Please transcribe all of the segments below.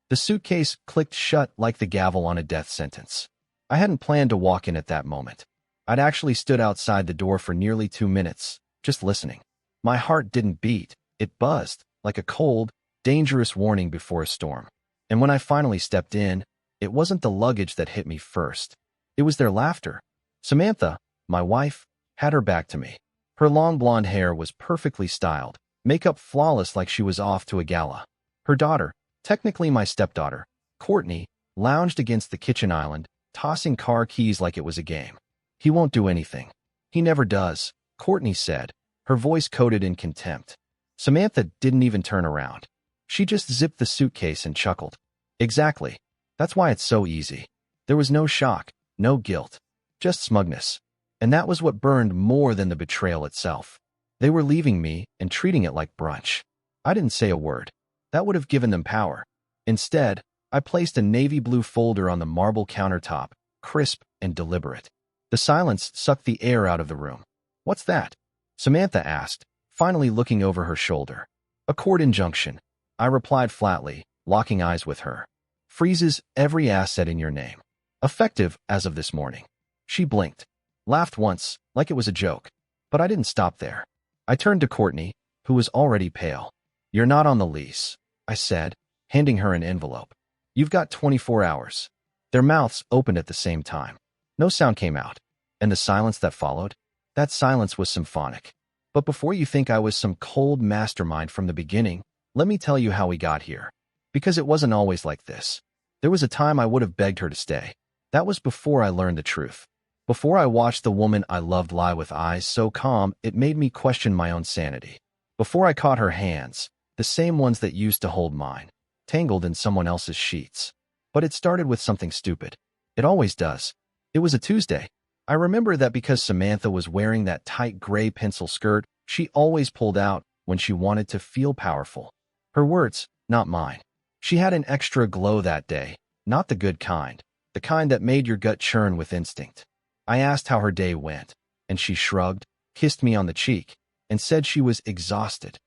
The suitcase clicked shut like the gavel on a death sentence. I hadn't planned to walk in at that moment. I'd actually stood outside the door for nearly 2 minutes, just listening. My heart didn't beat, it buzzed, like a cold, dangerous warning before a storm. And when I finally stepped in, it wasn't the luggage that hit me first. It was their laughter. Samantha, my wife, had her back to me. Her long blonde hair was perfectly styled, makeup flawless like she was off to a gala. Her daughter, technically my stepdaughter, Courtney, lounged against the kitchen island, tossing car keys like it was a game. "He won't do anything. He never does," Courtney said, her voice coated in contempt. Samantha didn't even turn around. She just zipped the suitcase and chuckled. "Exactly. That's why it's so easy." There was no shock, no guilt, just smugness. And that was what burned more than the betrayal itself. They were leaving me and treating it like brunch. I didn't say a word. That would have given them power. Instead, I placed a navy blue folder on the marble countertop, crisp and deliberate. The silence sucked the air out of the room. "What's that?" Samantha asked, finally looking over her shoulder. "A court injunction," I replied flatly, locking eyes with her. "Freezes every asset in your name. Effective as of this morning." She blinked, laughed once, like it was a joke. But I didn't stop there. I turned to Courtney, who was already pale. "You're not on the lease," I said, handing her an envelope. "You've got 24 hours. Their mouths opened at the same time. No sound came out. And the silence that followed? That silence was symphonic. But before you think I was some cold mastermind from the beginning, let me tell you how we got here. Because it wasn't always like this. There was a time I would have begged her to stay. That was before I learned the truth. Before I watched the woman I loved lie with eyes so calm it made me question my own sanity. Before I caught her hands, the same ones that used to hold mine, tangled in someone else's sheets. But it started with something stupid. It always does. It was a Tuesday. I remember that because Samantha was wearing that tight gray pencil skirt she always pulled out when she wanted to feel powerful. Her words, not mine. She had an extra glow that day, not the good kind, the kind that made your gut churn with instinct. I asked how her day went, and she shrugged, kissed me on the cheek, and said she was exhausted.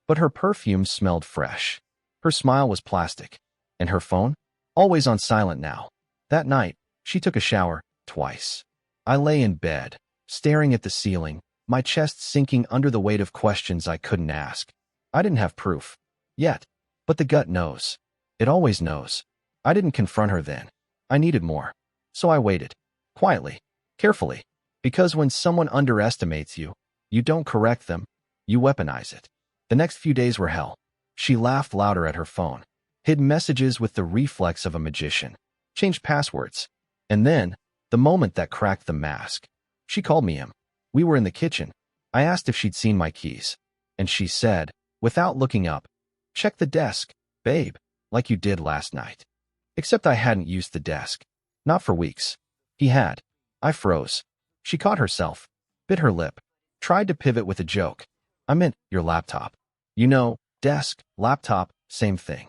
But her perfume smelled fresh. Her smile was plastic. And her phone? Always on silent now. That night, she took a shower, twice. I lay in bed, staring at the ceiling, my chest sinking under the weight of questions I couldn't ask. I didn't have proof. Yet. But the gut knows. It always knows. I didn't confront her then. I needed more. So I waited. Quietly. Carefully. Because when someone underestimates you, you don't correct them, you weaponize it. The next few days were hell. She laughed louder at her phone, hid messages with the reflex of a magician, changed passwords. And then, the moment that cracked the mask, she called me him. We were in the kitchen. I asked if she'd seen my keys. And she said, without looking up, "Check the desk, babe, like you did last night." Except I hadn't used the desk. Not for weeks. He had. I froze. She caught herself, bit her lip, tried to pivot with a joke. "I meant your laptop. You know, desk, laptop, same thing."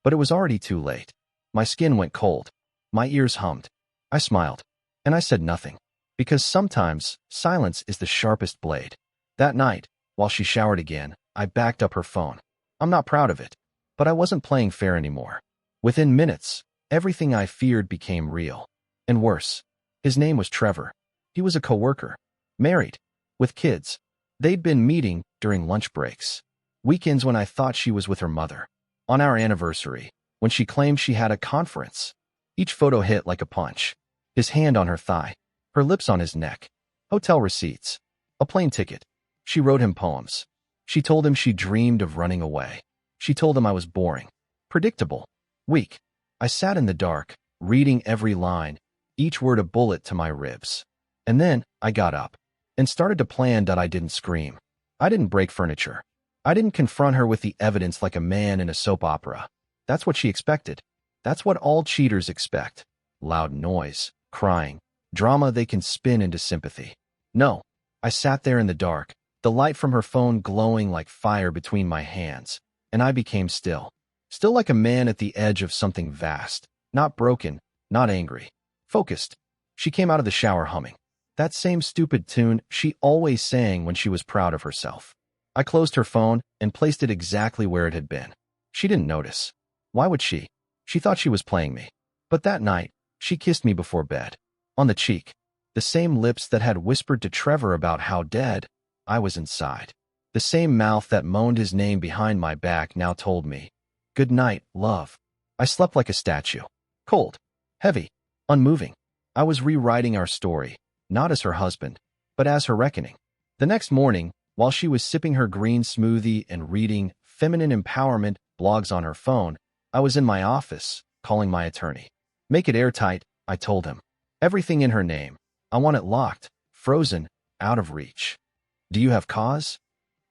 But it was already too late. My skin went cold. My ears hummed. I smiled. And I said nothing. Because sometimes, silence is the sharpest blade. That night, while she showered again, I backed up her phone. I'm not proud of it. But I wasn't playing fair anymore. Within minutes, everything I feared became real. And worse. His name was Trevor. He was a coworker. Married. With kids. They'd been meeting during lunch breaks. Weekends when I thought she was with her mother. On our anniversary, when she claimed she had a conference. Each photo hit like a punch. His hand on her thigh. Her lips on his neck. Hotel receipts. A plane ticket. She wrote him poems. She told him she dreamed of running away. She told him I was boring. Predictable. Weak. I sat in the dark, reading every line, each word a bullet to my ribs. And then, I got up. And started to plan that I didn't scream. I didn't break furniture. I didn't confront her with the evidence like a man in a soap opera. That's what she expected. That's what all cheaters expect. Loud noise, crying, drama they can spin into sympathy. No, I sat there in the dark, the light from her phone glowing like fire between my hands, and I became still. Still like a man at the edge of something vast, not broken, not angry. Focused. She came out of the shower humming. That same stupid tune she always sang when she was proud of herself. I closed her phone and placed it exactly where it had been. She didn't notice. Why would she? She thought she was playing me. But that night, she kissed me before bed. On the cheek. The same lips that had whispered to Trevor about how dead I was inside. The same mouth that moaned his name behind my back now told me, "Good night, love." I slept like a statue. Cold. Heavy. Unmoving. I was rewriting our story, not as her husband, but as her reckoning. The next morning, while she was sipping her green smoothie and reading feminine empowerment blogs on her phone, I was in my office, calling my attorney. "Make it airtight," I told him. "Everything in her name. I want it locked, frozen, out of reach." "Do you have cause?"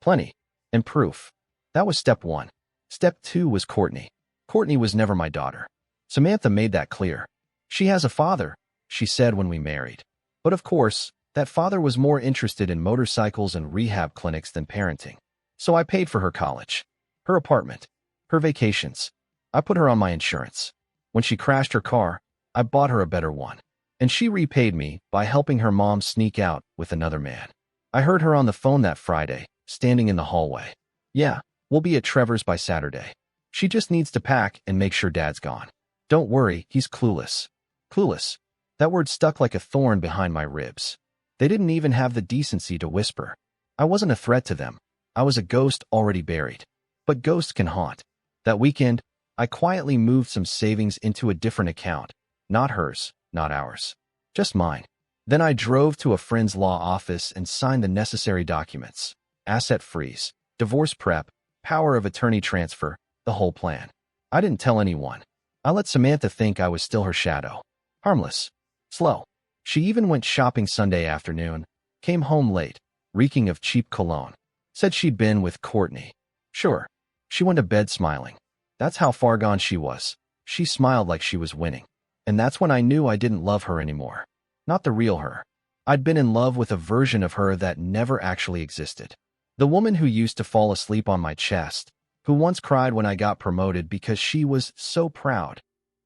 "Plenty. And proof." That was step one. Step two was Courtney. Courtney was never my daughter. Samantha made that clear. "She has a father," she said when we married. But of course, that father was more interested in motorcycles and rehab clinics than parenting. So I paid for her college, her apartment, her vacations. I put her on my insurance. When she crashed her car, I bought her a better one. And she repaid me by helping her mom sneak out with another man. I heard her on the phone that Friday, standing in the hallway. "Yeah, we'll be at Trevor's by Saturday. She just needs to pack and make sure Dad's gone. Don't worry, he's clueless." Clueless. That word stuck like a thorn behind my ribs. They didn't even have the decency to whisper. I wasn't a threat to them. I was a ghost already buried. But ghosts can haunt. That weekend, I quietly moved some savings into a different account. Not hers, not ours. Just mine. Then I drove to a friend's law office and signed the necessary documents. Asset freeze, divorce prep, power of attorney transfer, the whole plan. I didn't tell anyone. I let Samantha think I was still her shadow. Harmless. Slow. She even went shopping Sunday afternoon, came home late, reeking of cheap cologne. Said she'd been with Courtney. Sure. She went to bed smiling. That's how far gone she was. She smiled like she was winning. And that's when I knew I didn't love her anymore. Not the real her. I'd been in love with a version of her that never actually existed. The woman who used to fall asleep on my chest, who once cried when I got promoted because she was so proud.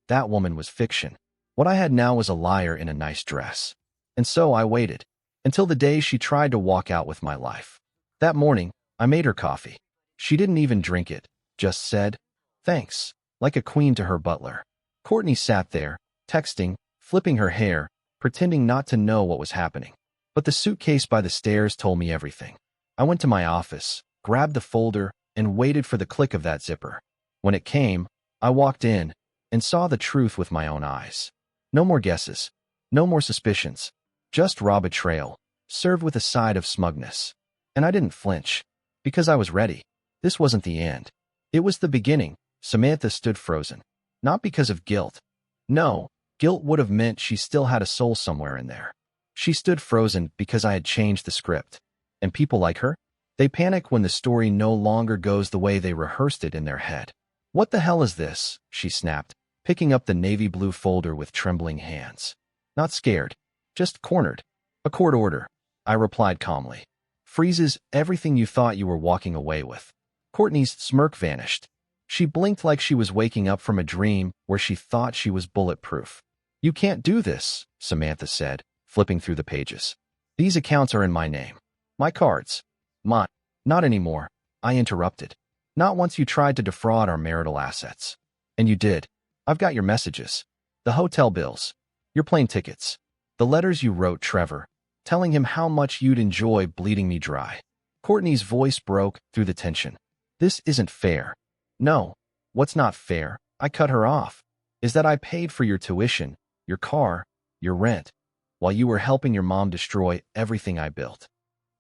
That woman was fiction. What I had now was a liar in a nice dress. And so I waited, until the day she tried to walk out with my life. That morning, I made her coffee. She didn't even drink it, just said, "Thanks," like a queen to her butler. Courtney sat there, texting, flipping her hair, pretending not to know what was happening. But the suitcase by the stairs told me everything. I went to my office, grabbed the folder, and waited for the click of that zipper. When it came, I walked in and saw the truth with my own eyes. No more guesses. No more suspicions. Just raw betrayal, served with a side of smugness. And I didn't flinch, because I was ready. This wasn't the end. It was the beginning. Samantha stood frozen. Not because of guilt. No, guilt would have meant she still had a soul somewhere in there. She stood frozen because I had changed the script. And people like her? They panic when the story no longer goes the way they rehearsed it in their head. "What the hell is this?" she snapped, picking up the navy blue folder with trembling hands. Not scared, just cornered. "A court order," I replied calmly. "Freezes everything you thought you were walking away with." Courtney's smirk vanished. She blinked like she was waking up from a dream where she thought she was bulletproof. "You can't do this," Samantha said, flipping through the pages. "These accounts are in my name. My cards. Mine." "Not anymore," I interrupted. "Not once you tried to defraud our marital assets." "And you did. I've got your messages. The hotel bills. Your plane tickets. The letters you wrote Trevor, telling him how much you'd enjoy bleeding me dry." Courtney's voice broke through the tension. "This isn't fair." "No. What's not fair," I cut her off, "is that I paid for your tuition, your car, your rent, while you were helping your mom destroy everything I built."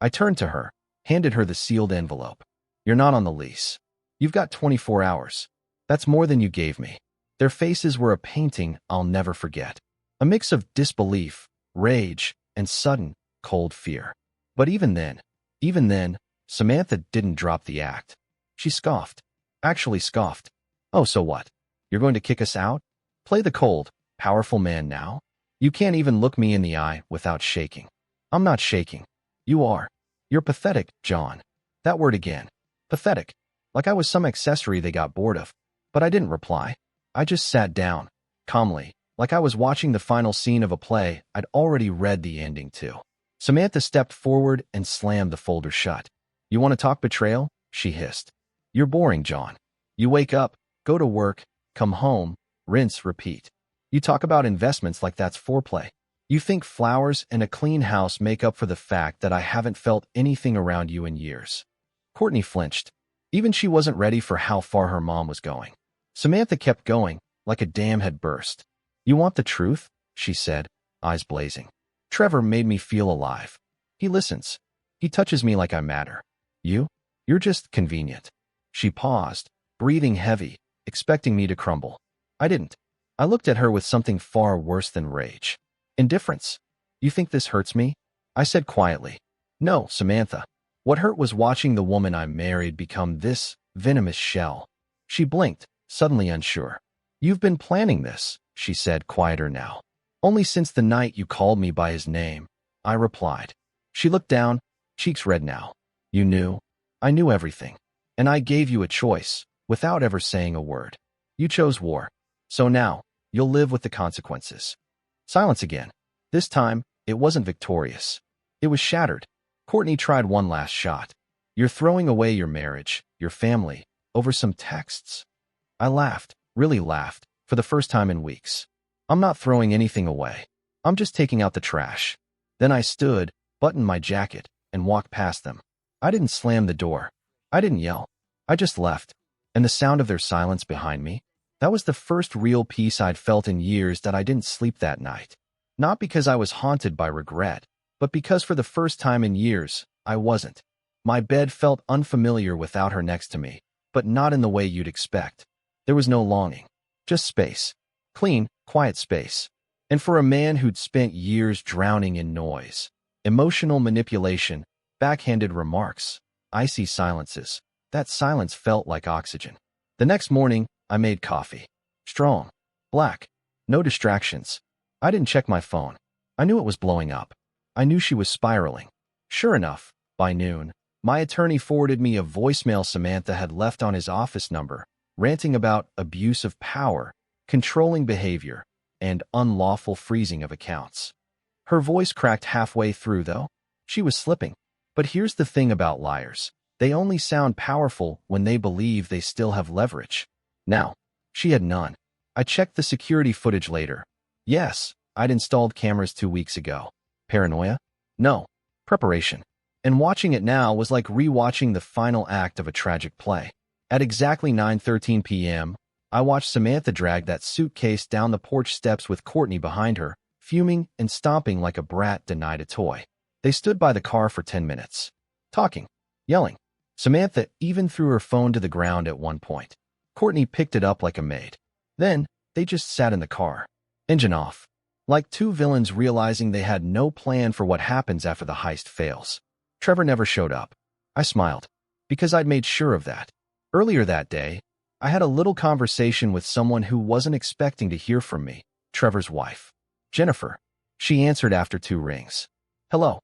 I turned to her, handed her the sealed envelope. "You're not on the lease. You've got 24 hours. That's more than you gave me." Their faces were a painting I'll never forget. A mix of disbelief, rage, and sudden, cold fear. But even then, Samantha didn't drop the act. She scoffed. Actually scoffed. "Oh, so what? You're going to kick us out? Play the cold, powerful man now? You can't even look me in the eye without shaking." "I'm not shaking. You are. You're pathetic, John." That word again. Pathetic. Like I was some accessory they got bored of. But I didn't reply. I just sat down, calmly, like I was watching the final scene of a play I'd already read the ending to. Samantha stepped forward and slammed the folder shut. "You want to talk betrayal?" she hissed. "You're boring, John. You wake up, go to work, come home, rinse, repeat. You talk about investments like that's foreplay. You think flowers and a clean house make up for the fact that I haven't felt anything around you in years. Courtney flinched. Even she wasn't ready for how far her mom was going. Samantha kept going, like a dam had burst. You want the truth? She said, eyes blazing. Trevor made me feel alive. He listens. He touches me like I matter. You're just convenient. She paused, breathing heavy, expecting me to crumble. I didn't. I looked at her with something far worse than rage. Indifference. You think this hurts me? I said quietly. No, Samantha. What hurt was watching the woman I married become this venomous shell. She blinked, suddenly unsure. You've been planning this, she said, quieter now. Only since the night you called me by his name, I replied. She looked down, cheeks red now. You knew. I knew everything. And I gave you a choice, without ever saying a word. You chose war. So now, you'll live with the consequences. Silence again. This time, it wasn't victorious. It was shattered. Courtney tried one last shot. You're throwing away your marriage, your family, over some texts. I laughed, really laughed, for the first time in weeks. I'm not throwing anything away. I'm just taking out the trash. Then I stood, buttoned my jacket, and walked past them. I didn't slam the door. I didn't yell. I just left. And the sound of their silence behind me, that was the first real peace I'd felt in years that I didn't sleep that night. Not because I was haunted by regret, but because for the first time in years, I wasn't. My bed felt unfamiliar without her next to me, but not in the way you'd expect. There was no longing. Just space. Clean, quiet space. And for a man who'd spent years drowning in noise, emotional manipulation, backhanded remarks, icy silences, that silence felt like oxygen. The next morning, I made coffee. Strong. Black. No distractions. I didn't check my phone. I knew it was blowing up. I knew she was spiraling. Sure enough, by noon, my attorney forwarded me a voicemail Samantha had left on his office number, ranting about abuse of power, controlling behavior, and unlawful freezing of accounts. Her voice cracked halfway through, though. She was slipping. But here's the thing about liars. They only sound powerful when they believe they still have leverage. Now, she had none. I checked the security footage later. Yes, I'd installed cameras 2 weeks ago. Paranoia? No. Preparation. And watching it now was like rewatching the final act of a tragic play. At exactly 9:13 p.m., I watched Samantha drag that suitcase down the porch steps with Courtney behind her, fuming and stomping like a brat denied a toy. They stood by the car for 10 minutes. Talking. Yelling. Samantha even threw her phone to the ground at one point. Courtney picked it up like a maid. Then, they just sat in the car. Engine off. Like two villains realizing they had no plan for what happens after the heist fails. Trevor never showed up. I smiled. Because I'd made sure of that. Earlier that day, I had a little conversation with someone who wasn't expecting to hear from me, Trevor's wife. Jennifer. She answered after 2 rings. Hello.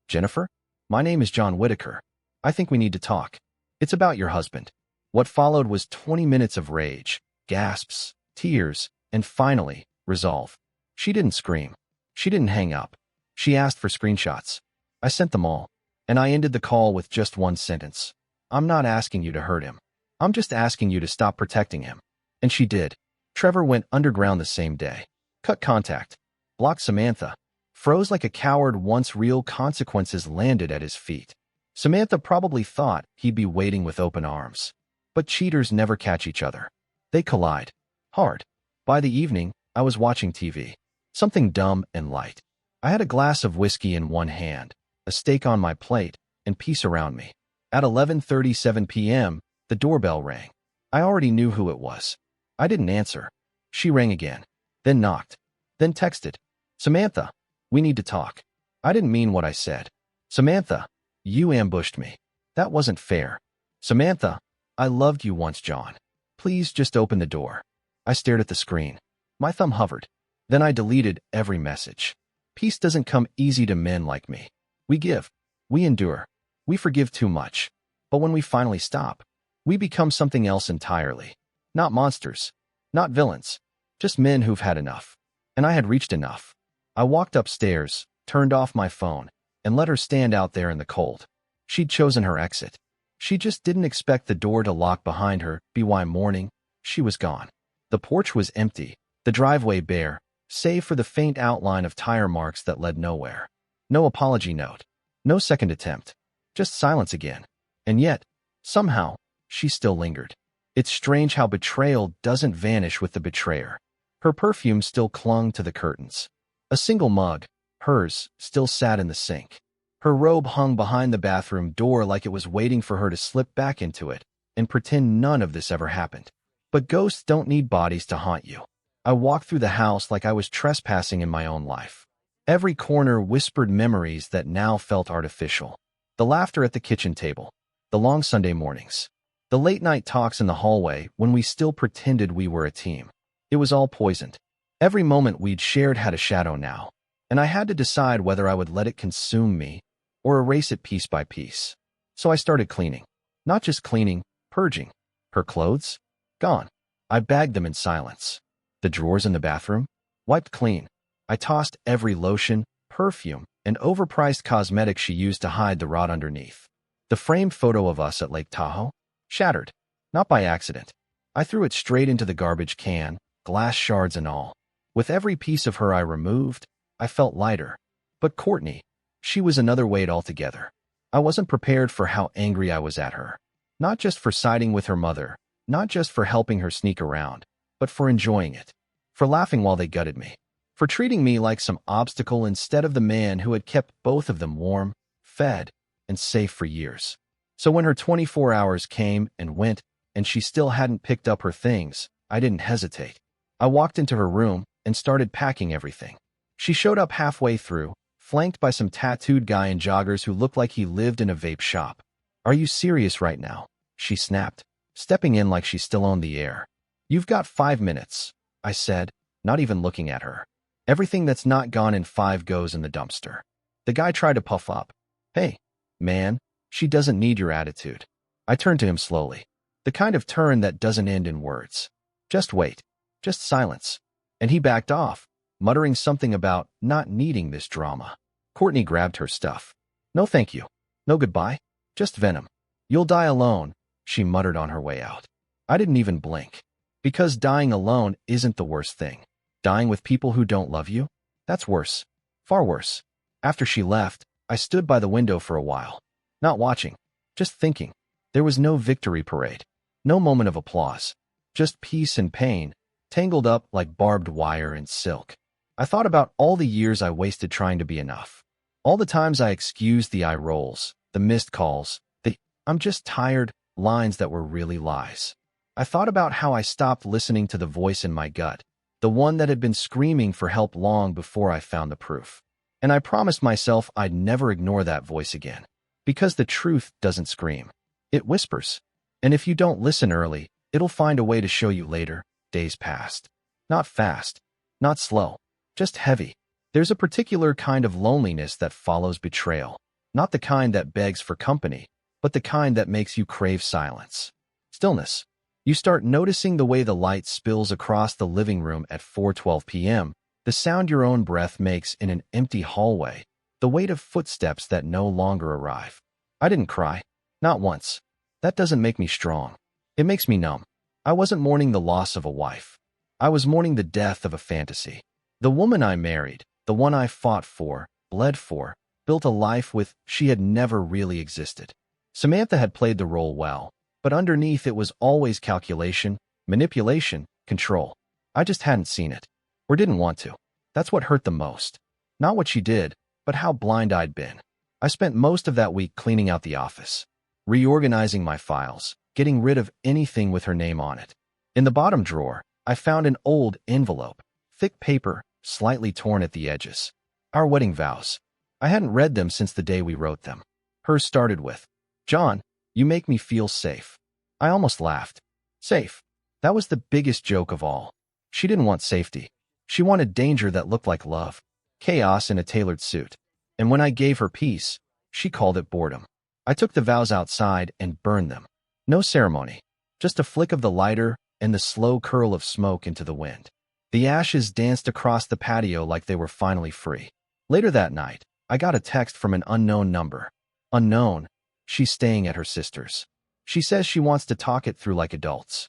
Jennifer? My name is John Whitaker. I think we need to talk. It's about your husband. What followed was 20 minutes of rage, gasps, tears, and finally, resolve. She didn't scream. She didn't hang up. She asked for screenshots. I sent them all, and I ended the call with just one sentence. I'm not asking you to hurt him. I'm just asking you to stop protecting him. And she did. Trevor went underground the same day. Cut contact. Blocked Samantha. Froze like a coward once real consequences landed at his feet. Samantha probably thought he'd be waiting with open arms. But cheaters never catch each other. They collide. Hard. By the evening, I was watching TV. Something dumb and light. I had a glass of whiskey in one hand, a steak on my plate, and peace around me. At 11:37 p.m., the doorbell rang. I already knew who it was. I didn't answer. She rang again. Then knocked. Then texted. Samantha, we need to talk. I didn't mean what I said. Samantha, you ambushed me. That wasn't fair. Samantha, I loved you once, John. Please just open the door. I stared at the screen. My thumb hovered. Then I deleted every message. Peace doesn't come easy to men like me. We give. We endure. We forgive too much. But when we finally stop, we become something else entirely. Not monsters. Not villains. Just men who've had enough. And I had reached enough. I walked upstairs, turned off my phone, and let her stand out there in the cold. She'd chosen her exit. She just didn't expect the door to lock behind her, be why morning, she was gone. The porch was empty, the driveway bare, save for the faint outline of tire marks that led nowhere. No apology note. No second attempt. Just silence again. And yet, somehow, she still lingered. It's strange how betrayal doesn't vanish with the betrayer. Her perfume still clung to the curtains. A single mug, hers, still sat in the sink. Her robe hung behind the bathroom door like it was waiting for her to slip back into it and pretend none of this ever happened. But ghosts don't need bodies to haunt you. I walked through the house like I was trespassing in my own life. Every corner whispered memories that now felt artificial. The laughter at the kitchen table, the long Sunday mornings, the late-night talks in the hallway when we still pretended we were a team. It was all poisoned. Every moment we'd shared had a shadow now, and I had to decide whether I would let it consume me or erase it piece by piece. So I started cleaning. Not just cleaning, purging. Her clothes? Gone. I bagged them in silence. The drawers in the bathroom? Wiped clean. I tossed every lotion, perfume, and overpriced cosmetic she used to hide the rot underneath. The framed photo of us at Lake Tahoe? Shattered. Not by accident. I threw it straight into the garbage can, glass shards and all. With every piece of her I removed, I felt lighter. But Courtney, she was another weight altogether. I wasn't prepared for how angry I was at her. Not just for siding with her mother, not just for helping her sneak around, but for enjoying it. For laughing while they gutted me. For treating me like some obstacle instead of the man who had kept both of them warm, fed, and safe for years. So when her 24 hours came and went, and she still hadn't picked up her things, I didn't hesitate. I walked into her room and started packing everything. She showed up halfway through, flanked by some tattooed guy in joggers who looked like he lived in a vape shop. "Are you serious right now?" she snapped, stepping in like she still owned the air. "You've got 5 minutes," I said, not even looking at her. "Everything that's not gone in 5 goes in the dumpster." The guy tried to puff up. "Hey, man, she doesn't need your attitude." I turned to him slowly. The kind of turn that doesn't end in words. Just wait. Just silence. And he backed off, muttering something about not needing this drama. Courtney grabbed her stuff. "No thank you. No goodbye. Just venom. You'll die alone," she muttered on her way out. I didn't even blink. Because dying alone isn't the worst thing. Dying with people who don't love you? That's worse. Far worse. After she left, I stood by the window for a while. Not watching. Just thinking. There was no victory parade. No moment of applause. Just peace and pain, tangled up like barbed wire and silk. I thought about all the years I wasted trying to be enough. All the times I excused the eye rolls, the missed calls, the "I'm just tired" lines that were really lies. I thought about how I stopped listening to the voice in my gut, the one that had been screaming for help long before I found the proof. And I promised myself I'd never ignore that voice again. Because the truth doesn't scream. It whispers. And if you don't listen early, it'll find a way to show you later. Days passed. Not fast. Not slow. Just heavy. There's a particular kind of loneliness that follows betrayal. Not the kind that begs for company, but the kind that makes you crave silence. Stillness. You start noticing the way the light spills across the living room at 4:12 p.m., the sound your own breath makes in an empty hallway, the weight of footsteps that no longer arrive. I didn't cry. Not once. That doesn't make me strong. It makes me numb. I wasn't mourning the loss of a wife. I was mourning the death of a fantasy. The woman I married, the one I fought for, bled for, built a life with, she had never really existed. Samantha had played the role well, but underneath it was always calculation, manipulation, control. I just hadn't seen it. Or didn't want to. That's what hurt the most. Not what she did, but how blind I'd been. I spent most of that week cleaning out the office, reorganizing my files, getting rid of anything with her name on it. In the bottom drawer, I found an old envelope, thick paper, slightly torn at the edges. Our wedding vows. I hadn't read them since the day we wrote them. Hers started with, "John, you make me feel safe." I almost laughed. Safe. That was the biggest joke of all. She didn't want safety. She wanted danger that looked like love. Chaos in a tailored suit. And when I gave her peace, she called it boredom. I took the vows outside and burned them. No ceremony. Just a flick of the lighter and the slow curl of smoke into the wind. The ashes danced across the patio like they were finally free. Later that night, I got a text from an unknown number. Unknown. She's staying at her sister's. She says she wants to talk it through like adults.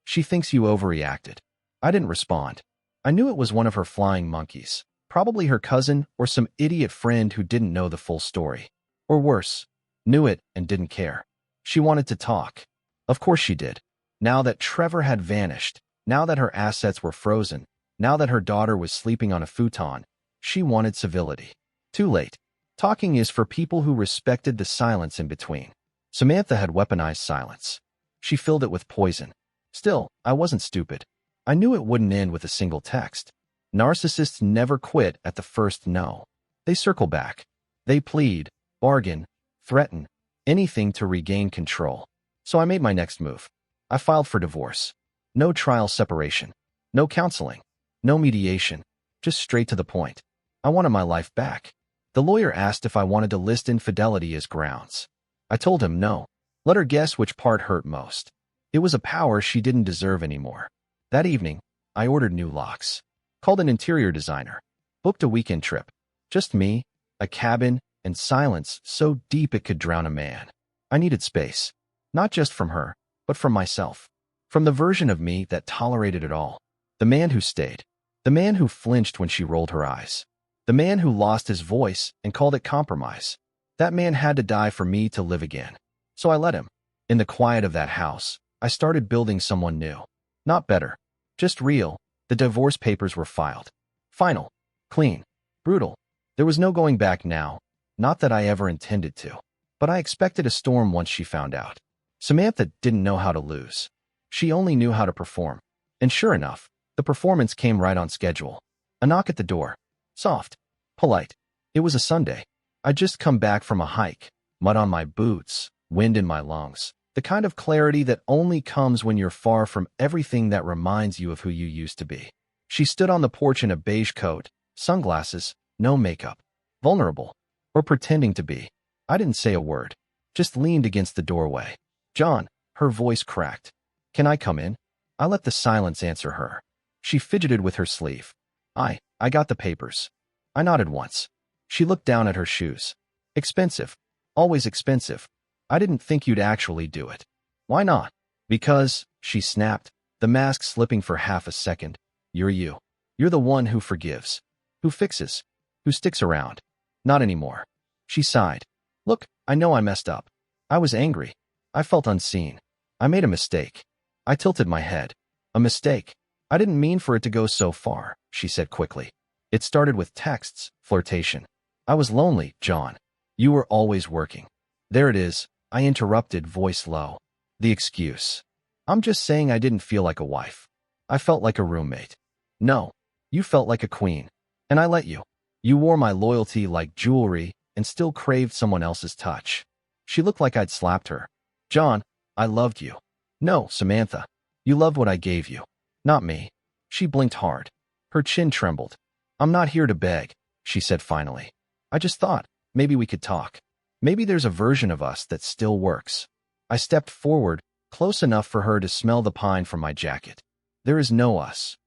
She thinks you overreacted. I didn't respond. I knew it was one of her flying monkeys, probably her cousin or some idiot friend who didn't know the full story. Or worse, knew it and didn't care. She wanted to talk. Of course she did. Now that Trevor had vanished, now that her assets were frozen, now that her daughter was sleeping on a futon, she wanted civility. Too late. Talking is for people who respected the silence in between. Samantha had weaponized silence. She filled it with poison. Still, I wasn't stupid. I knew it wouldn't end with a single text. Narcissists never quit at the first no. They circle back. They plead, bargain, threaten, anything to regain control. So I made my next move. I filed for divorce. No trial separation. No counseling. No mediation. Just straight to the point. I wanted my life back. The lawyer asked if I wanted to list infidelity as grounds. I told him no. Let her guess which part hurt most. It was a power she didn't deserve anymore. That evening, I ordered new locks. Called an interior designer. Booked a weekend trip. Just me, a cabin, and silence so deep it could drown a man. I needed space. Not just from her, but from myself. From the version of me that tolerated it all. The man who stayed. The man who flinched when she rolled her eyes. The man who lost his voice and called it compromise. That man had to die for me to live again. So I let him. In the quiet of that house, I started building someone new. Not better. Just real. The divorce papers were filed. Final. Clean. Brutal. There was no going back now. Not that I ever intended to. But I expected a storm once she found out. Samantha didn't know how to lose. She only knew how to perform. And sure enough, the performance came right on schedule. A knock at the door. Soft. Polite. It was a Sunday. I'd just come back from a hike. Mud on my boots. Wind in my lungs. The kind of clarity that only comes when you're far from everything that reminds you of who you used to be. She stood on the porch in a beige coat, sunglasses, no makeup. Vulnerable. Or pretending to be. I didn't say a word. Just leaned against the doorway. John, her voice cracked. Can I come in? I let the silence answer her. She fidgeted with her sleeve. I got the papers. I nodded once. She looked down at her shoes. Expensive. Always expensive. I didn't think you'd actually do it. Why not? Because, she snapped, the mask slipping for half a second. You're you. You're the one who forgives. Who fixes. Who sticks around. Not anymore. She sighed. Look, I know I messed up. I was angry. I felt unseen. I made a mistake. I tilted my head. A mistake. I didn't mean for it to go so far, she said quickly. It started with texts, flirtation. I was lonely, John. You were always working. There it is, I interrupted, voice low. The excuse. I'm just saying I didn't feel like a wife. I felt like a roommate. No, you felt like a queen. And I let you. You wore my loyalty like jewelry and still craved someone else's touch. She looked like I'd slapped her. John, I loved you. No, Samantha. You loved what I gave you. Not me. She blinked hard. Her chin trembled. I'm not here to beg, she said finally. I just thought, maybe we could talk. Maybe there's a version of us that still works. I stepped forward, close enough for her to smell the pine from my jacket. There is no us.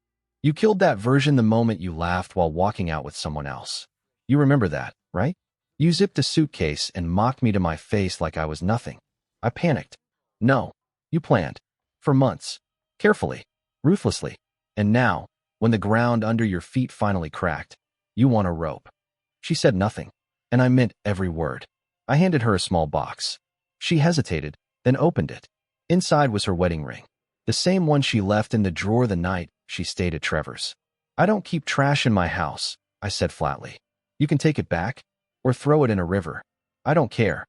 You killed that version the moment you laughed while walking out with someone else. You remember that, right? You zipped a suitcase and mocked me to my face like I was nothing. I panicked. No, you planned. For months. Carefully. Ruthlessly. And now, when the ground under your feet finally cracked, you want a rope. She said nothing, and I meant every word. I handed her a small box. She hesitated, then opened it. Inside was her wedding ring. The same one she left in the drawer the night she stayed at Trevor's. I don't keep trash in my house, I said flatly. You can take it back, or throw it in a river. I don't care.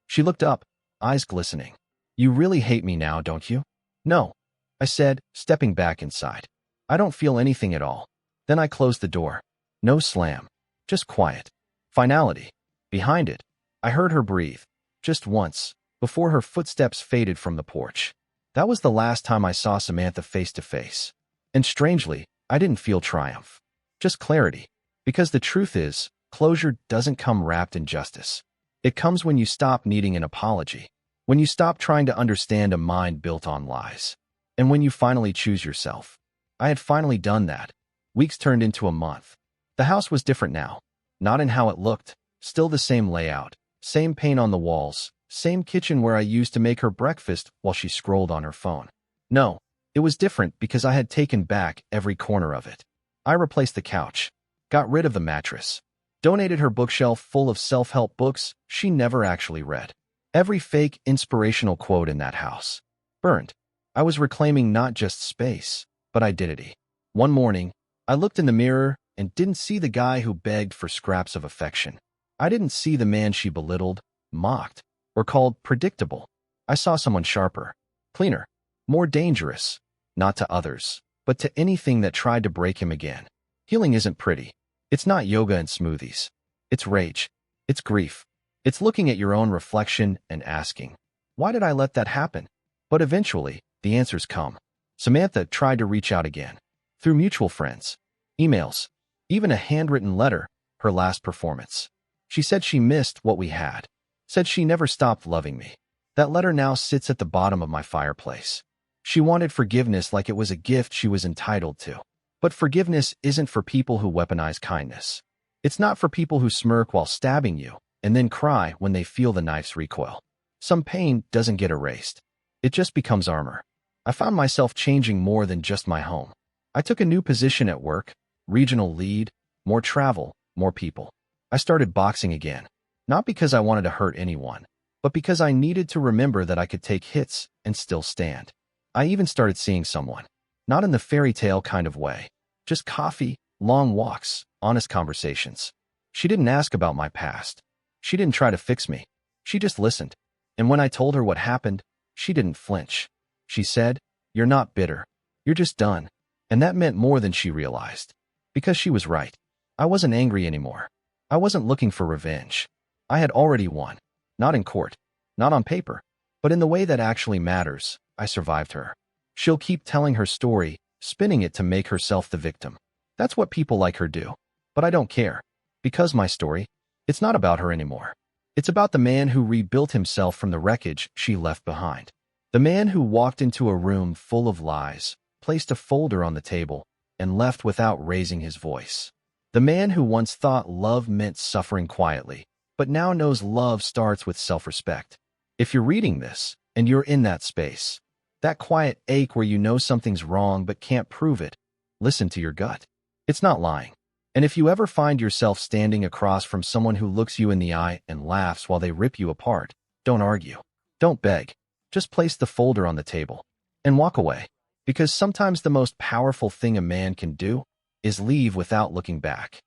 She looked up, eyes glistening. You really hate me now, don't you? No, I said, stepping back inside. I don't feel anything at all. Then I closed the door. No slam. Just quiet. Finality. Behind it, I heard her breathe. Just once, before her footsteps faded from the porch. That was the last time I saw Samantha face to face. And strangely, I didn't feel triumph. Just clarity. Because the truth is, closure doesn't come wrapped in justice. It comes when you stop needing an apology. When you stop trying to understand a mind built on lies. And when you finally choose yourself. I had finally done that. Weeks turned into a month. The house was different now. Not in how it looked. Still the same layout. Same paint on the walls. Same kitchen where I used to make her breakfast while she scrolled on her phone. No, It was different because I had taken back every corner of it. I replaced the couch, got rid of the mattress, donated her bookshelf full of self-help books she never actually read. Every fake inspirational quote in that house. Burned. I was reclaiming not just space, but identity. One morning, I looked in the mirror and didn't see the guy who begged for scraps of affection. I didn't see the man she belittled, mocked, or called predictable. I saw someone sharper, cleaner, more dangerous, not to others, but to anything that tried to break him again. Healing isn't pretty. It's not yoga and smoothies. It's rage. It's grief. It's looking at your own reflection and asking, why did I let that happen? But eventually, the answers come. Samantha tried to reach out again. Through mutual friends, emails, even a handwritten letter, her last performance. She said she missed what we had. Said she never stopped loving me. That letter now sits at the bottom of my fireplace. She wanted forgiveness like it was a gift she was entitled to. But forgiveness isn't for people who weaponize kindness. It's not for people who smirk while stabbing you and then cry when they feel the knife's recoil. Some pain doesn't get erased. It just becomes armor. I found myself changing more than just my home. I took a new position at work, regional lead, more travel, more people. I started boxing again, not because I wanted to hurt anyone, but because I needed to remember that I could take hits and still stand. I even started seeing someone, not in the fairy tale kind of way, just coffee, long walks, honest conversations. She didn't ask about my past. She didn't try to fix me. She just listened. And when I told her what happened, she didn't flinch. She said, "You're not bitter. You're just done." And that meant more than she realized. Because she was right. I wasn't angry anymore. I wasn't looking for revenge. I had already won. Not in court. Not on paper. But in the way that actually matters. I survived her. She'll keep telling her story, spinning it to make herself the victim. That's what people like her do. But I don't care. Because my story, it's not about her anymore. It's about the man who rebuilt himself from the wreckage she left behind. The man who walked into a room full of lies, placed a folder on the table, and left without raising his voice. The man who once thought love meant suffering quietly, but now knows love starts with self-respect. If you're reading this, and you're in that space, that quiet ache where you know something's wrong but can't prove it, listen to your gut. It's not lying. And if you ever find yourself standing across from someone who looks you in the eye and laughs while they rip you apart, don't argue. Don't beg. Just place the folder on the table and walk away. Because sometimes the most powerful thing a man can do is leave without looking back.